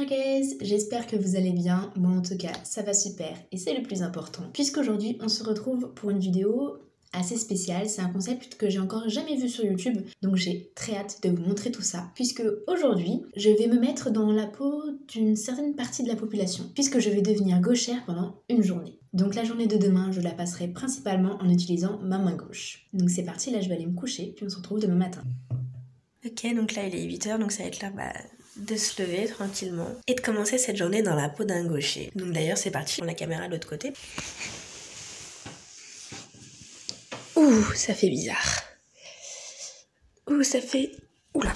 merguez, j'espère que vous allez bien, moi en tout cas ça va super et c'est le plus important. Puisqu'aujourd'hui on se retrouve pour une vidéo assez spéciale, c'est un concept que j'ai encore jamais vu sur YouTube, donc j'ai très hâte de vous montrer tout ça. Puisque aujourd'hui je vais me mettre dans la peau d'une certaine partie de la population, puisque je vais devenir gauchère pendant une journée. Donc la journée de demain je la passerai principalement en utilisant ma main gauche. Donc c'est parti, là je vais aller me coucher, puis on se retrouve demain matin. Ok, donc là il est 8h, donc ça va être l'heure de se lever tranquillement et de commencer cette journée dans la peau d'un gaucher. Donc d'ailleurs c'est parti, on la caméra de l'autre côté. Ouh, ça fait bizarre. Ouh, ça fait... Oula.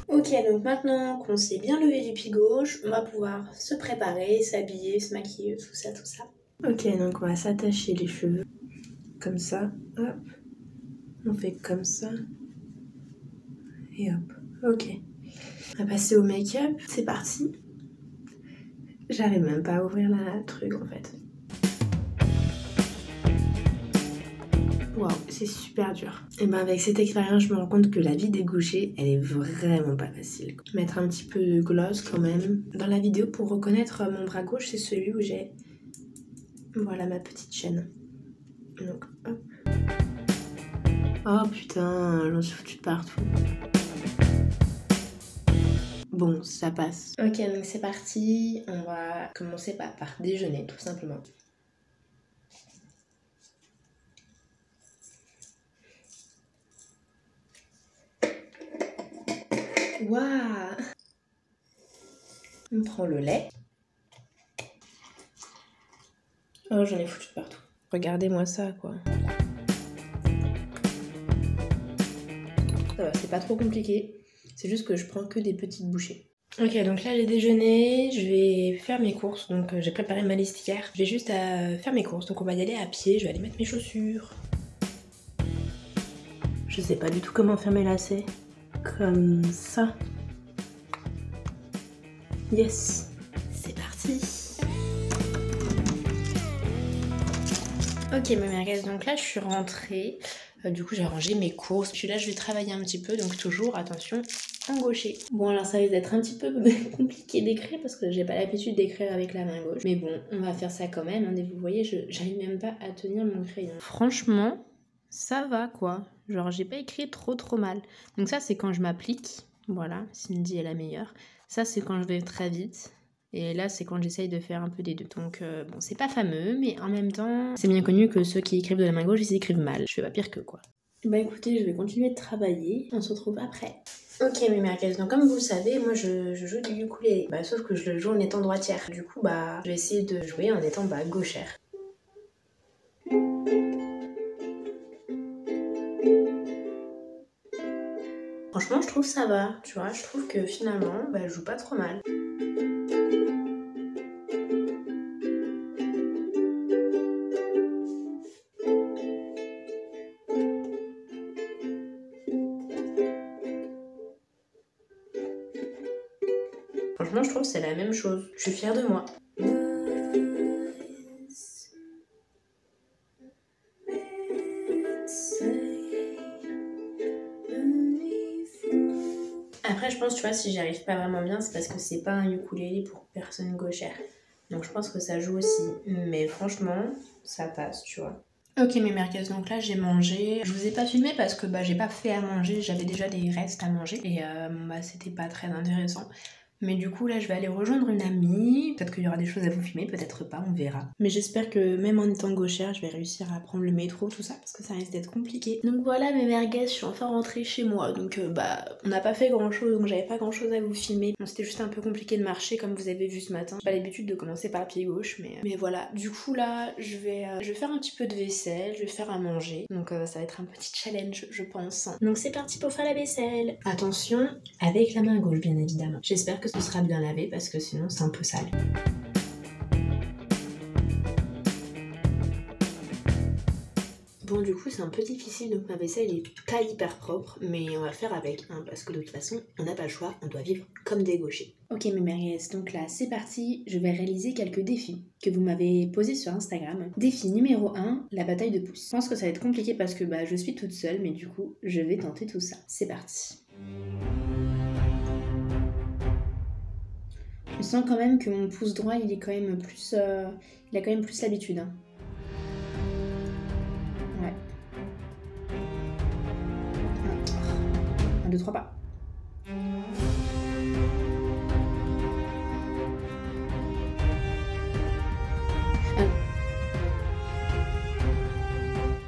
Ok, donc maintenant qu'on s'est bien levé du pied gauche, on va pouvoir se préparer, s'habiller, se maquiller, tout ça, tout ça. Ok, donc on va s'attacher les cheveux. Comme ça, hop. On fait comme ça. Et hop, ok. On va passer au make-up, c'est parti. J'arrive même pas à ouvrir la truc en fait. Waouh, c'est super dur. Et ben avec cette expérience, je me rends compte que la vie des gauchers, elle est vraiment pas facile. Mettre un petit peu de gloss quand même. Dans la vidéo, pour reconnaître mon bras gauche, c'est celui où j'ai... Voilà ma petite chaîne. Donc hop. Oh putain, j'en suis foutue de partout. Bon, ça passe. Ok, donc c'est parti. On va commencer par déjeuner, tout simplement. Waouh! On prend le lait. Oh, j'en ai foutu de partout. Regardez-moi ça, quoi. Ça va, c'est pas trop compliqué. C'est juste que je prends que des petites bouchées. Ok, donc là j'ai déjeuné, je vais faire mes courses. Donc j'ai préparé ma liste hier. Je vais juste faire mes courses. Donc on va y aller à pied, je vais aller mettre mes chaussures. Je sais pas du tout comment faire mes lacets. Comme ça. Yes. C'est parti. Ok mes merguez, donc là je suis rentrée. Du coup j'ai rangé mes courses. Puis là je vais travailler un petit peu, donc toujours attention en gaucher. Bon alors ça risque d'être un petit peu compliqué d'écrire parce que j'ai pas l'habitude d'écrire avec la main gauche. Mais bon, on va faire ça quand même. Hein. Vous voyez, j'arrive même pas à tenir mon crayon. Franchement, ça va quoi. Genre j'ai pas écrit trop mal. Donc ça c'est quand je m'applique. Voilà, Cindy est la meilleure. Ça c'est quand je vais très vite. Et là, c'est quand j'essaye de faire un peu des deux. Donc, bon, c'est pas fameux, mais en même temps, c'est bien connu que ceux qui écrivent de la main gauche, ils écrivent mal. Je fais pas pire que quoi. Bah écoutez, je vais continuer de travailler. On se retrouve après. Ok, mes merguez. Donc, comme vous le savez, moi, je joue du ukulélé. Bah, sauf que je le joue en étant droitière. Du coup, bah, je vais essayer de jouer en étant gauchère. Franchement, je trouve ça va. Tu vois, je trouve que finalement, je joue pas trop mal. Franchement, je trouve que c'est la même chose. Je suis fière de moi. Après, je pense, tu vois, si j'y arrive pas vraiment bien, c'est parce que c'est pas un ukulélé pour personne gauchère. Donc je pense que ça joue aussi. Mais franchement, ça passe, tu vois. Ok mes merguez, donc là j'ai mangé. Je vous ai pas filmé parce que j'ai pas fait à manger, j'avais déjà des restes à manger. Et c'était pas très intéressant. Mais du coup là je vais aller rejoindre une amie. Peut-être qu'il y aura des choses à vous filmer, peut-être pas, on verra. Mais j'espère que même en étant gauchère, je vais réussir à prendre le métro, tout ça, parce que ça risque d'être compliqué. Donc voilà mes merguez, je suis enfin rentrée chez moi. Donc on n'a pas fait grand chose, donc j'avais pas grand chose à vous filmer. Bon, c'était juste un peu compliqué de marcher comme vous avez vu ce matin. J'ai pas l'habitude de commencer par le pied gauche, mais voilà. Du coup là je vais faire un petit peu de vaisselle, je vais faire à manger. Donc ça va être un petit challenge je pense. Donc c'est parti pour faire la vaisselle. Attention, avec la main gauche bien évidemment. J'espère que ce sera bien lavé parce que sinon c'est un peu sale. Bon du coup c'est un peu difficile donc ma vaisselle est pas hyper propre mais on va faire avec hein, parce que de toute façon on n'a pas le choix, on doit vivre comme des gauchers. Ok mes merguez, donc là c'est parti, je vais réaliser quelques défis que vous m'avez posés sur Instagram. Défi numéro 1, la bataille de pouces. Je pense que ça va être compliqué parce que je suis toute seule mais du coup je vais tenter tout ça. C'est parti. Je sens quand même que mon pouce droit, il est quand même plus... il a quand même plus l'habitude. Hein. Ouais. 1, 2, 3 pas.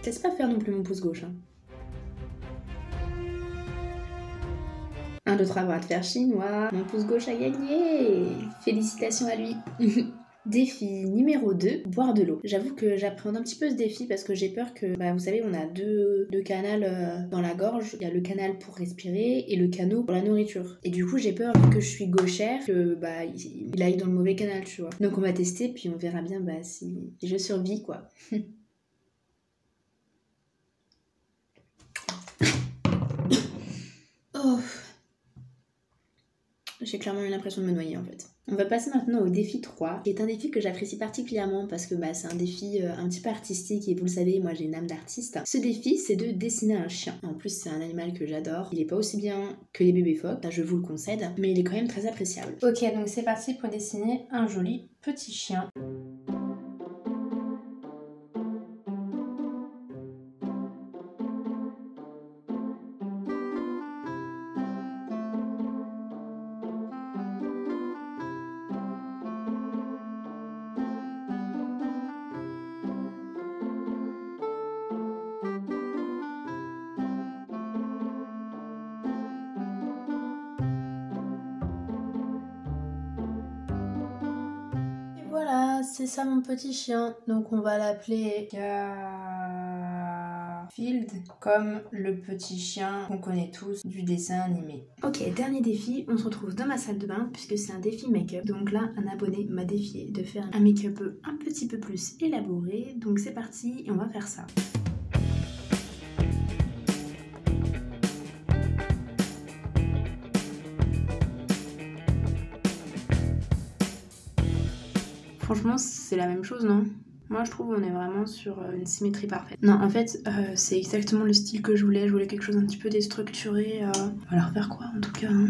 Je laisse pas faire non plus mon pouce gauche. Hein. 1, 2, 3, bras de fer chinois. Mon pouce gauche a gagné. Félicitations à lui. Défi numéro 2, boire de l'eau. J'avoue que j'appréhende un petit peu ce défi parce que j'ai peur que, vous savez, on a deux canals dans la gorge. Il y a le canal pour respirer et le canot pour la nourriture. Et du coup, j'ai peur que je suis gauchère, que il aille dans le mauvais canal, tu vois. Donc on va tester, puis on verra bien si je survis, quoi. Oh. J'ai clairement eu l'impression de me noyer en fait. On va passer maintenant au défi 3, qui est un défi que j'apprécie particulièrement parce que c'est un défi un petit peu artistique et vous le savez, moi j'ai une âme d'artiste. Ce défi, c'est de dessiner un chien. En plus, c'est un animal que j'adore. Il est pas aussi bien que les bébés phoques, je vous le concède, mais il est quand même très appréciable. Ok, donc c'est parti pour dessiner un joli petit chien. Voilà, c'est ça mon petit chien. Donc on va l'appeler Garfield, comme le petit chien qu'on connaît tous du dessin animé. Ok, dernier défi, on se retrouve dans ma salle de bain puisque c'est un défi make-up. Donc là, un abonné m'a défié de faire un make-up un petit peu plus élaboré. Donc c'est parti et on va faire ça. Franchement, c'est la même chose, non? Moi, je trouve qu'on est vraiment sur une symétrie parfaite. Non, en fait, c'est exactement le style que je voulais. Je voulais quelque chose un petit peu déstructuré. On va leur faire quoi, en tout cas, hein.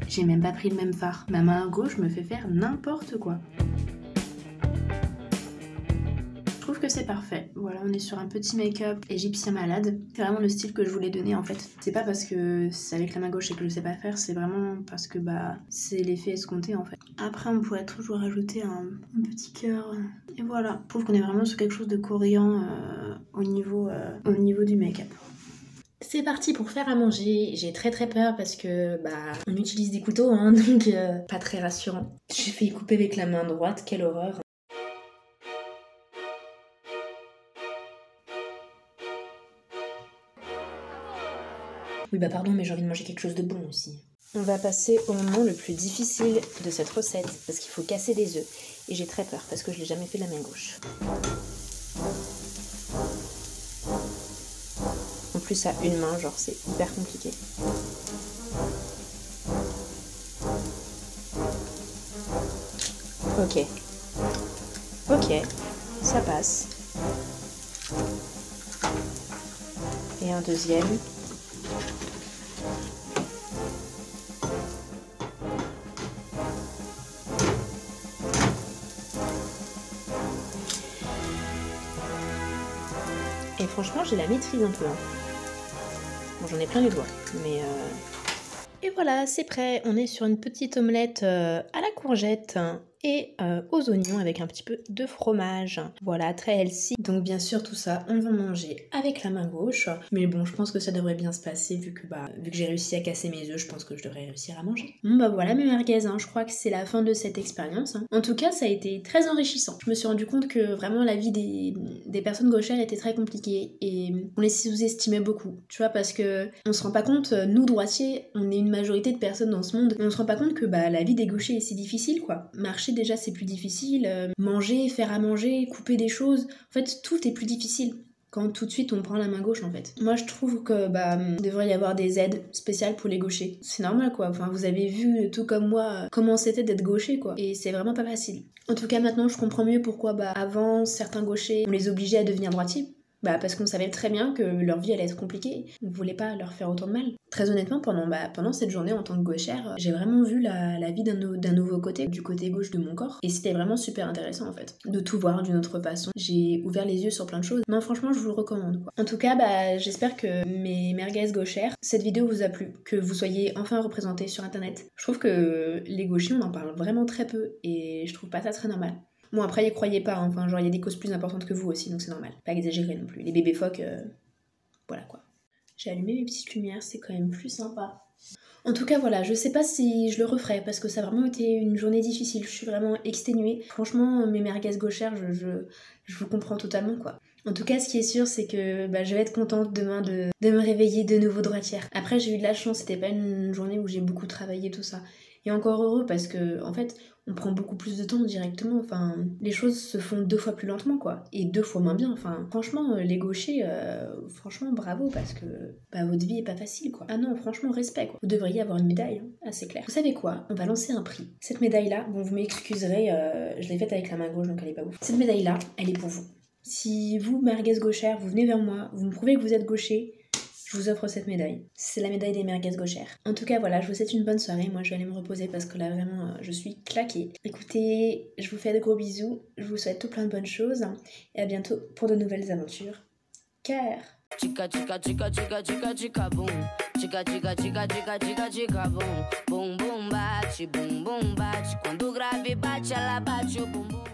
J'ai même pas pris le même fard. Ma main gauche me fait faire n'importe quoi. Je trouve que c'est parfait. Voilà, on est sur un petit make-up égyptien malade. C'est vraiment le style que je voulais donner en fait. C'est pas parce que c'est avec la main gauche et que je sais pas faire, c'est vraiment parce que c'est l'effet escompté en fait. Après, on pourrait toujours rajouter un petit cœur. Et voilà, je trouve qu'on est vraiment sur quelque chose de coréen au niveau du make-up. C'est parti pour faire à manger. J'ai très peur parce que on utilise des couteaux, hein, donc pas très rassurant. J'ai fait couper avec la main droite, quelle horreur. Oui pardon, mais j'ai envie de manger quelque chose de bon aussi. On va passer au moment le plus difficile de cette recette, parce qu'il faut casser des œufs. Et j'ai très peur, parce que je l'ai jamais fait de la main gauche. En plus à une main, genre c'est hyper compliqué. Ok, ça passe. Et un deuxième. Et franchement, j'ai la maîtrise un peu. Hein. Bon, j'en ai plein les doigts, mais... Et voilà, c'est prêt. On est sur une petite omelette à la courgette et aux oignons avec un petit peu de fromage. Voilà, très healthy. Donc bien sûr, tout ça, on va manger avec la main gauche. Mais bon, je pense que ça devrait bien se passer vu que j'ai réussi à casser mes œufs, je pense que je devrais réussir à manger. Bon voilà mes merguez, hein, je crois que c'est la fin de cette expérience. Hein. En tout cas, ça a été très enrichissant. Je me suis rendu compte que vraiment la vie des personnes gauchères était très compliquée et on les sous-estimait beaucoup. Tu vois, parce que on se rend pas compte, nous droitiers, on est une majorité de personnes dans ce monde, mais on se rend pas compte que la vie des gauchers est si difficile quoi. Marcher déjà c'est plus difficile, manger, faire à manger, couper des choses, en fait tout est plus difficile quand tout de suite on prend la main gauche en fait. Moi je trouve que il devrait y avoir des aides spéciales pour les gauchers. C'est normal quoi, enfin vous avez vu tout comme moi comment c'était d'être gaucher quoi, et c'est vraiment pas facile. En tout cas maintenant je comprends mieux pourquoi avant certains gauchers on les obligeait à devenir droitiers. Bah parce qu'on savait très bien que leur vie allait être compliquée. On voulait pas leur faire autant de mal. Très honnêtement, pendant cette journée en tant que gauchère, j'ai vraiment vu la vie d'un nouveau côté, du côté gauche de mon corps. Et c'était vraiment super intéressant en fait, de tout voir d'une autre façon. J'ai ouvert les yeux sur plein de choses. Non, franchement, je vous le recommande, quoi. En tout cas, j'espère que mes merguez gauchères, cette vidéo vous a plu, que vous soyez enfin représentés sur internet. Je trouve que les gauchers, on en parle vraiment très peu et je trouve pas ça très normal. Bon, après, y croyez pas, hein. Enfin, genre, il y a des causes plus importantes que vous aussi, donc c'est normal. Pas exagérer non plus. Les bébés phoques, voilà quoi. J'ai allumé mes petites lumières, c'est quand même plus sympa. En tout cas, voilà, je sais pas si je le referai, parce que ça a vraiment été une journée difficile. Je suis vraiment exténuée. Franchement, mes merguez gauchères, je vous comprends totalement, quoi. En tout cas, ce qui est sûr, c'est que je vais être contente demain de me réveiller de nouveau droitière. Après, j'ai eu de la chance, c'était pas une journée où j'ai beaucoup travaillé, tout ça. Et encore heureux, parce que, en fait, on prend beaucoup plus de temps directement. Enfin, les choses se font 2 fois plus lentement, quoi. Et 2 fois moins bien. Enfin, franchement, les gauchers, franchement, bravo, parce que votre vie est pas facile, quoi. Ah non, franchement, respect, quoi. Vous devriez avoir une médaille, hein. Ah, c'est clair. Vous savez quoi? On va lancer un prix. Cette médaille-là, bon, vous m'excuserez, je l'ai faite avec la main gauche, donc elle est pas ouf. Cette médaille-là, elle est pour vous. Si vous, merguez gauchère, vous venez vers moi, vous me prouvez que vous êtes gaucher, je vous offre cette médaille. C'est la médaille des merguez gauchères. En tout cas, voilà, je vous souhaite une bonne soirée. Moi, je vais aller me reposer parce que là, vraiment, je suis claquée. Écoutez, je vous fais de gros bisous. Je vous souhaite tout plein de bonnes choses. Et à bientôt pour de nouvelles aventures. Cœur. Chica, chica, chica, chica, chica, chica, boom. Chica, chica, chica, chica, chica, chica, boom. Boom, boom, bate, boom, boom, bate. Quando o grave bate, ela bate o bumbum.